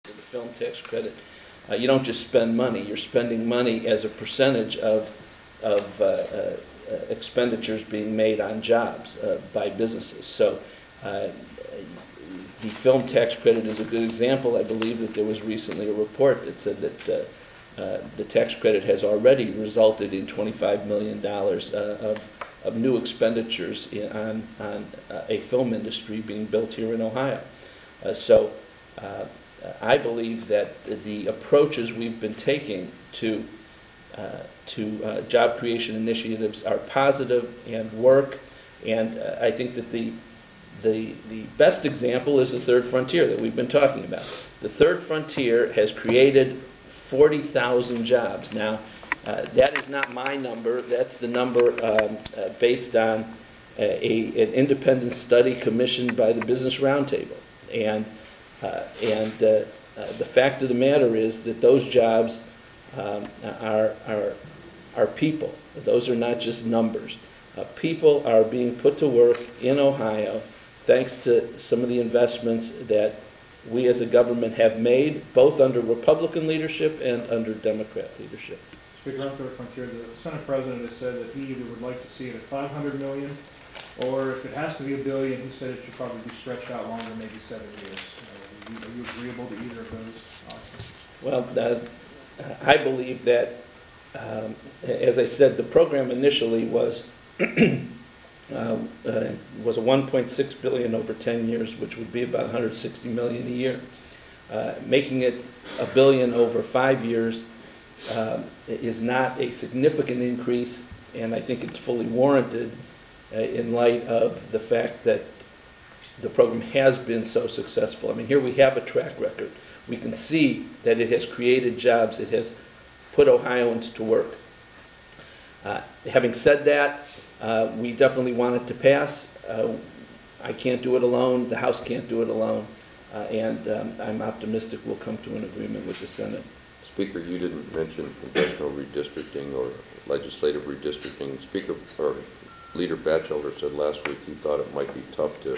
for the film tax credit, you don't just spend money, you're spending money as a percentage of expenditures being made on jobs by businesses. So the film tax credit is a good example. I believe that there was recently a report that said that the tax credit has already resulted in $25 million of new expenditures on a film industry being built here in Ohio. So I believe that the approaches we've been taking to job creation initiatives are positive and work, and I think that the best example is the Third Frontier that we've been talking about. The Third Frontier has created 40,000 jobs. Now, that is not my number. That's the number based on an independent study commissioned by the Business Roundtable. And the fact of the matter is that those jobs are people. Those are not just numbers. People are being put to work in Ohio thanks to some of the investments that we as a government have made, both under Republican leadership and under Democrat leadership. Speaker, on Third Frontier, the Senate President has said that he either would like to see it at $500 million, or if it has to be $1 billion, he said it should probably be stretched out longer, maybe 7 years. Are you agreeable to either of those options? Well, I believe that, as I said, the program initially was a $1.6 billion over 10 years, which would be about $160 million a year. Making it $1 billion over 5 years is not a significant increase, and I think it's fully warranted in light of the fact that the program has been so successful. I mean, here we have a track record. We can see that it has created jobs. It has put Ohioans to work. Having said that, we definitely want it to pass. I can't do it alone. The House can't do it alone. And I'm optimistic we'll come to an agreement with the Senate. Speaker, you didn't mention congressional redistricting or legislative redistricting. Leader Batchelder said last week he thought it might be tough to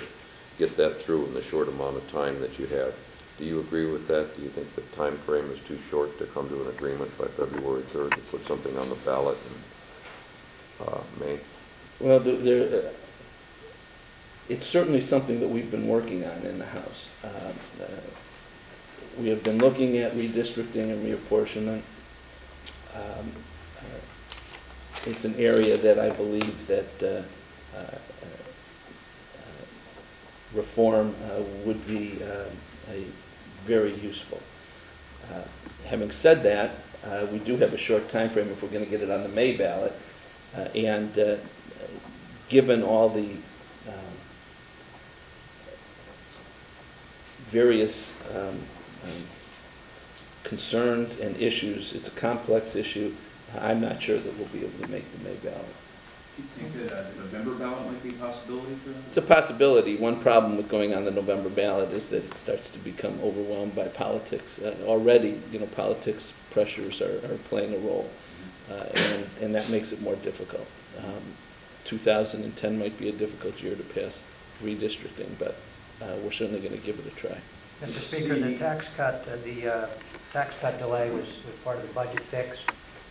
get that through in the short amount of time that you have. Do you agree with that? Do you think the time frame is too short to come to an agreement by February 3rd to put something on the ballot in May? Well, it's certainly something that we've been working on in the House. We have been looking at redistricting and reapportionment. It's an area that I believe that reform would be very useful. Having said that, we do have a short time frame if we're going to get it on the May ballot, and given all the various concerns and issues, it's a complex issue. I'm not sure that we'll be able to make the May ballot. Do you think that the November ballot might be a possibility for that? It's a possibility. One problem with going on the November ballot is that it starts to become overwhelmed by politics. Already, politics pressures are playing a role, and that makes it more difficult. 2010 might be a difficult year to pass redistricting, but we're certainly going to give it a try. Mr. Speaker, the tax cut delay was part of the budget fix,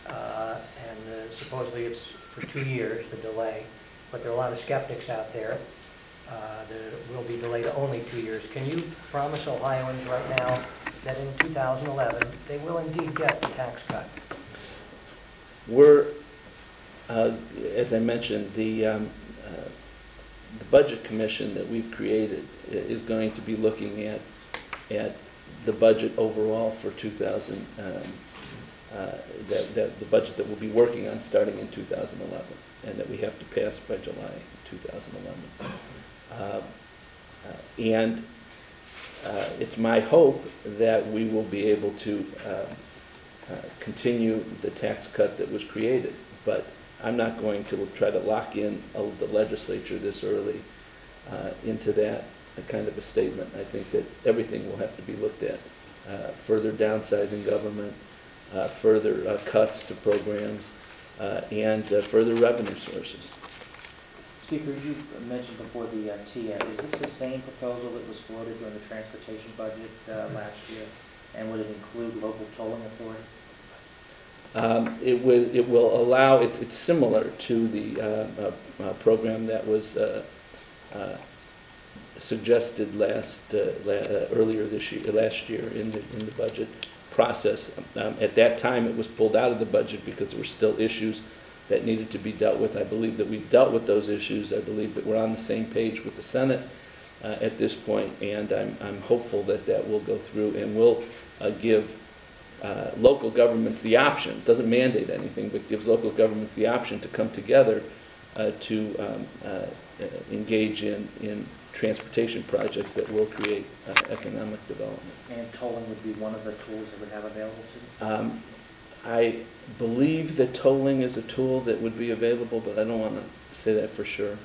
and supposedly it's for 2 years, the delay, but there are a lot of skeptics out there that it will be delayed only 2 years. Can you promise Ohioans right now that in 2011 they will indeed get the tax cut? We're, as I mentioned, the Budget Commission that we've created is going to be looking at the budget overall for 2000. The budget that we'll be working on starting in 2011, and that we have to pass by July 2011. And it's my hope that we will be able to continue the tax cut that was created, but I'm not going to try to lock in the legislature this early into that kind of a statement. I think that everything will have to be looked at. Further downsizing government, further cuts to programs, and further revenue sources. Speaker, you mentioned before the TN. Is this the same proposal that was floated during the transportation budget last year? And would it include local tolling authority? It will allow, it's similar to the program that was suggested earlier this year, last year in the budget process. At that time, it was pulled out of the budget because there were still issues that needed to be dealt with. I believe that we've dealt with those issues. I believe that we're on the same page with the Senate at this point, and I'm hopeful that that will go through and will give local governments the option. It doesn't mandate anything, but gives local governments the option to come together to engage in transportation projects that will create economic development. And tolling would be one of the tools that would have available to them? I believe that tolling is a tool that would be available, but I don't want to say that for sure.